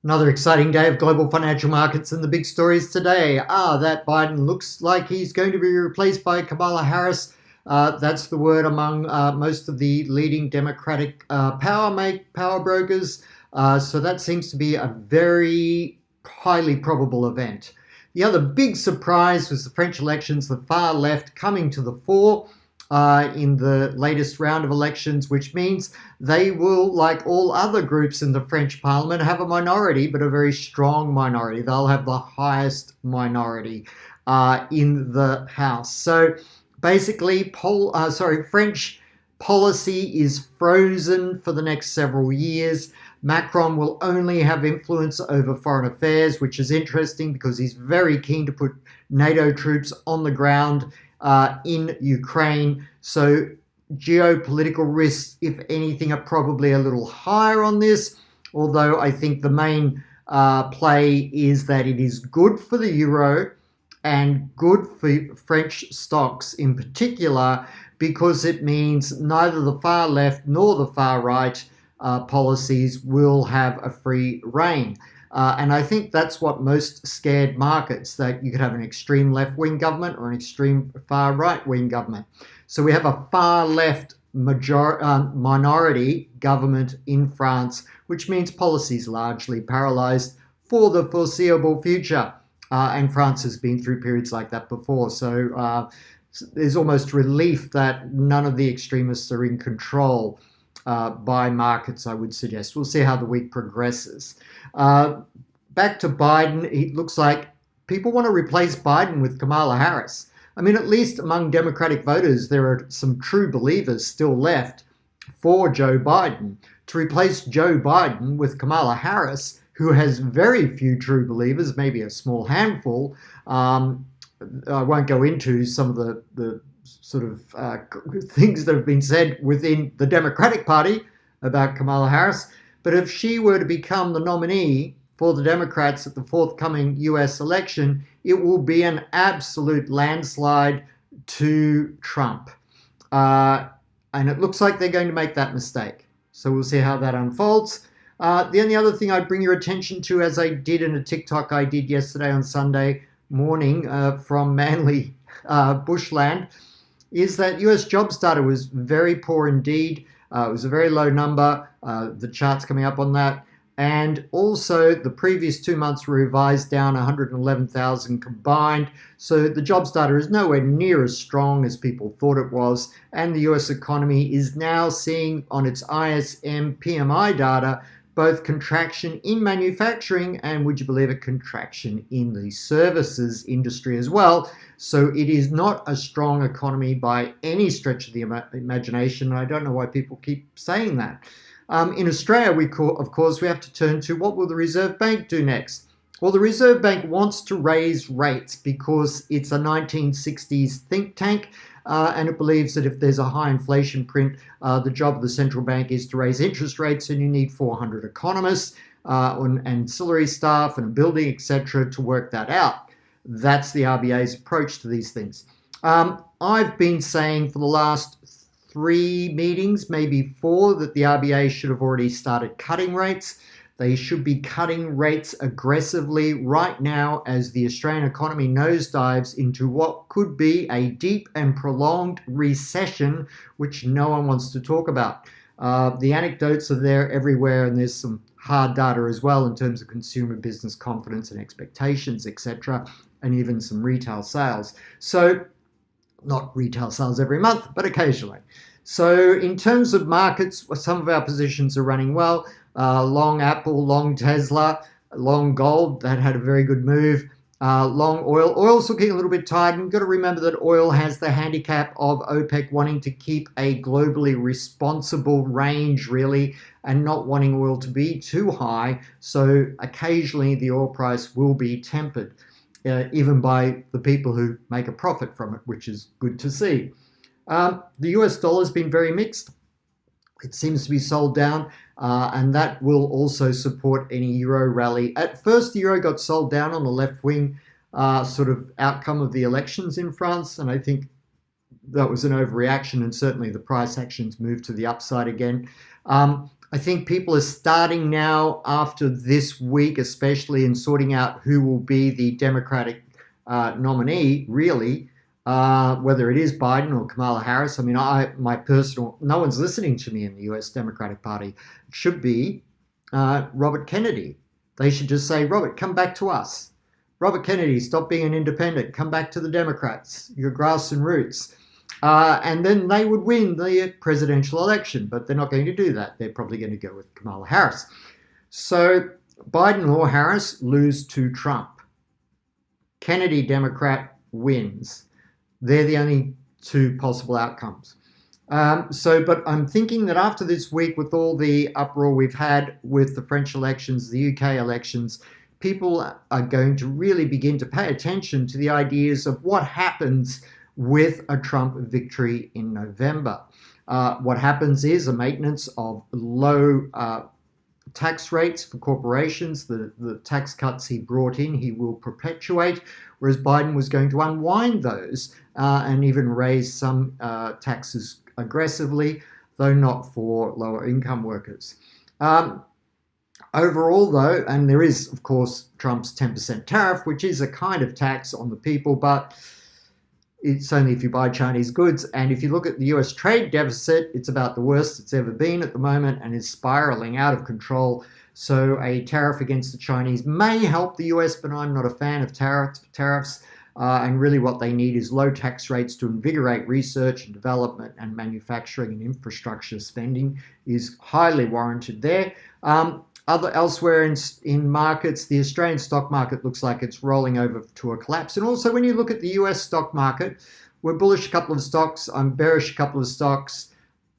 Another exciting day of global financial markets, and the big stories today are that Biden looks like he's going to be replaced by Kamala Harris. That's the word among most of the leading Democratic power brokers. So that seems to be a very highly probable event. The other big surprise was the French elections, the far left coming to the fore in the latest round of elections, which means they will, like all other groups in the French parliament, have a minority, but a very strong minority. They'll have the highest minority in the House. So basically, French policy is frozen for the next several years. Macron will only have influence over foreign affairs, which is interesting because he's very keen to put NATO troops on the ground in Ukraine. So geopolitical risks, if anything, are probably a little higher on this, although I think the main play is that it is good for the euro and good for French stocks in particular, because it means neither the far left nor the far right policies will have a free rein. And I think that's what most scared markets, that you could have an extreme left-wing government or an extreme far right-wing government. So we have a far left minority government in France, which means policy is largely paralyzed for the foreseeable future. And France has been through periods like that before. So there's almost relief that none of the extremists are in control by markets, I would suggest. We'll see how the week progresses. Back to Biden, it looks like people want to replace Biden with Kamala Harris. I mean, at least among Democratic voters, there are some true believers still left for Joe Biden. To replace Joe Biden with Kamala Harris, who has very few true believers, maybe a small handful. I won't go into some of the sort of things that have been said within the Democratic Party about Kamala Harris. But if she were to become the nominee for the Democrats at the forthcoming US election, it will be an absolute landslide to Trump. And it looks like they're going to make that mistake. So we'll see how that unfolds. The only other thing I'd bring your attention to, as I did in a TikTok I did yesterday on Sunday morning from Manly bushland, is that US jobs data was very poor indeed. It was a very low number. The chart's coming up on that. And also the previous 2 months were revised down 111,000 combined. So the jobs data is nowhere near as strong as people thought it was. And the US economy is now seeing on its ISM PMI data both contraction in manufacturing and, would you believe it, contraction in the services industry as well. So it is not a strong economy by any stretch of the imagination. I don't know why people keep saying that. In Australia, of course, we have to turn to what will the Reserve Bank do next? Well, the Reserve Bank wants to raise rates because it's a 1960s think tank. And it believes that if there's a high inflation print, the job of the central bank is to raise interest rates, and you need 400 economists and ancillary staff and a building, etc., to work that out. That's the RBA's approach to these things. I've been saying for the last 3 meetings, maybe 4, that the RBA should have already started cutting rates. They should be cutting rates aggressively right now as the Australian economy nosedives into what could be a deep and prolonged recession, which no one wants to talk about. The anecdotes are there everywhere, and there's some hard data as well in terms of consumer business confidence and expectations, etc., and even some retail sales. So, not retail sales every month, but occasionally. So in terms of markets, some of our positions are running well. Long Apple, long Tesla, long gold, that had a very good move. Long oil. Oil's looking a little bit tight. And you've got to remember that oil has the handicap of OPEC wanting to keep a globally responsible range, really, and not wanting oil to be too high. So occasionally the oil price will be tempered, even by the people who make a profit from it, which is good to see. The US dollar has been very mixed. It seems to be sold down, and that will also support any euro rally. At first, the euro got sold down on the left-wing sort of outcome of the elections in France, and I think that was an overreaction, and certainly the price actions moved to the upside again. I think people are starting now, after this week, especially in sorting out who will be the Democratic nominee, really, whether it is Biden or Kamala Harris. I mean, no one's listening to me in the US Democratic Party. It should be Robert Kennedy. They should just say, Robert, come back to us. Robert Kennedy, stop being an independent. Come back to the Democrats, your grass and roots. And then they would win the presidential election, but they're not going to do that. They're probably going to go with Kamala Harris. So Biden or Harris lose to Trump. Kennedy, Democrat, wins. They're the only two possible outcomes. But I'm thinking that after this week, with all the uproar we've had with the French elections, the UK elections, people are going to really begin to pay attention to the ideas of what happens with a Trump victory in November. What happens is a maintenance of low tax rates for corporations. The tax cuts he brought in, he will perpetuate, whereas Biden was going to unwind those and even raise some taxes aggressively, though not for lower income workers. Overall, though, and there is, of course, Trump's 10% tariff, which is a kind of tax on the people, but it's only if you buy Chinese goods. And if you look at the US trade deficit, it's about the worst it's ever been at the moment and is spiraling out of control. So a tariff against the Chinese may help the US, but I'm not a fan of tariffs. And really what they need is low tax rates to invigorate research and development, and manufacturing and infrastructure spending is highly warranted there. Elsewhere in markets, the Australian stock market looks like it's rolling over to a collapse. And also when you look at the US stock market, we're bullish a couple of stocks, I'm bearish a couple of stocks.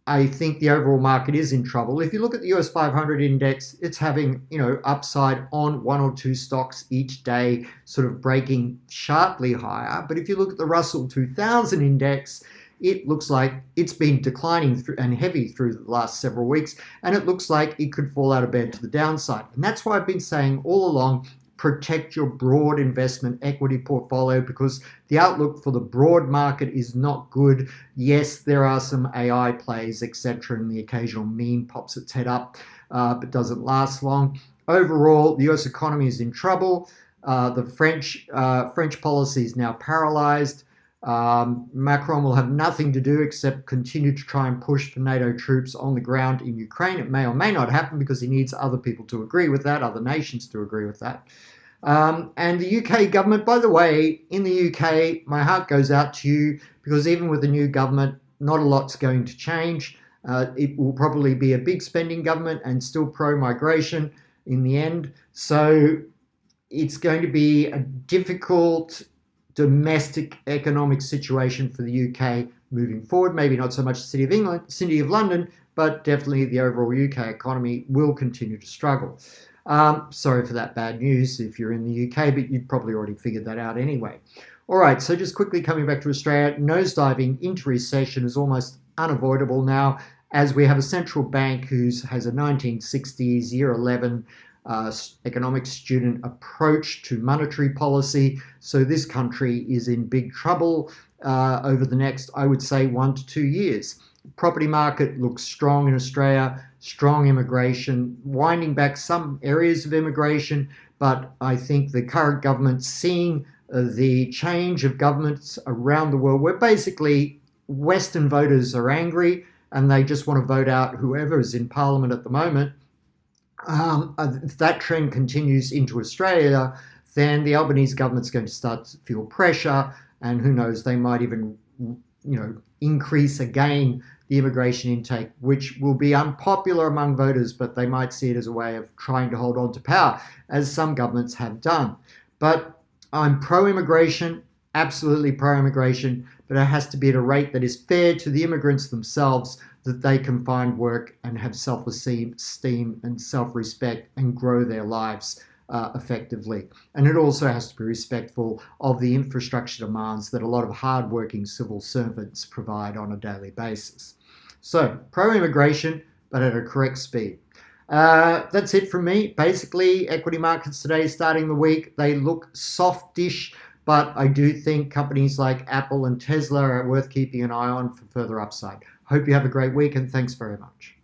I think the overall market is in trouble. If you look at the US 500 index, it's having, upside on one or two stocks each day, sort of breaking sharply higher. But if you look at the Russell 2000 index, it looks like it's been declining and heavy through the last several weeks, and it looks like it could fall out of bed to the downside. And that's why I've been saying all along, protect your broad investment equity portfolio, because the outlook for the broad market is not good. Yes, there are some AI plays, etc., and the occasional meme pops its head up, but doesn't last long. Overall, the US economy is in trouble. The French policy is now paralyzed. Macron will have nothing to do except continue to try and push for NATO troops on the ground in Ukraine. It may or may not happen because he needs other people to agree with that, other nations to agree with that. And the UK government, by the way, in the UK, my heart goes out to you, because even with the new government, not a lot's going to change. It will probably be a big spending government and still pro-migration in the end. So it's going to be a difficult domestic economic situation for the UK moving forward. Maybe not so much the City of London, but definitely the overall UK economy will continue to struggle. Sorry for that bad news if you're in the UK, but you'd probably already figured that out anyway. All right, so just quickly coming back to Australia, nosediving into recession is almost unavoidable now, as we have a central bank who has a 1960s, year 11 economic student approach to monetary policy. So this country is in big trouble over the next, I would say, 1 to 2 years. Property market looks strong in Australia, strong immigration, winding back some areas of immigration, but I think the current government, seeing the change of governments around the world, where basically Western voters are angry and they just want to vote out whoever is in Parliament at the moment. If that trend continues into Australia, then the Albanese government's going to start to feel pressure, and who knows, they might even, increase again the immigration intake, which will be unpopular among voters, but they might see it as a way of trying to hold on to power, as some governments have done. But I'm pro-immigration, absolutely pro-immigration, but it has to be at a rate that is fair to the immigrants themselves, that they can find work and have self-esteem and self-respect and grow their lives effectively. And it also has to be respectful of the infrastructure demands that a lot of hard-working civil servants provide on a daily basis. So, pro-immigration, but at a correct speed. That's it from me. Basically, equity markets today, starting the week, they look softish, but I do think companies like Apple and Tesla are worth keeping an eye on for further upside. Hope you have a great week, and thanks very much.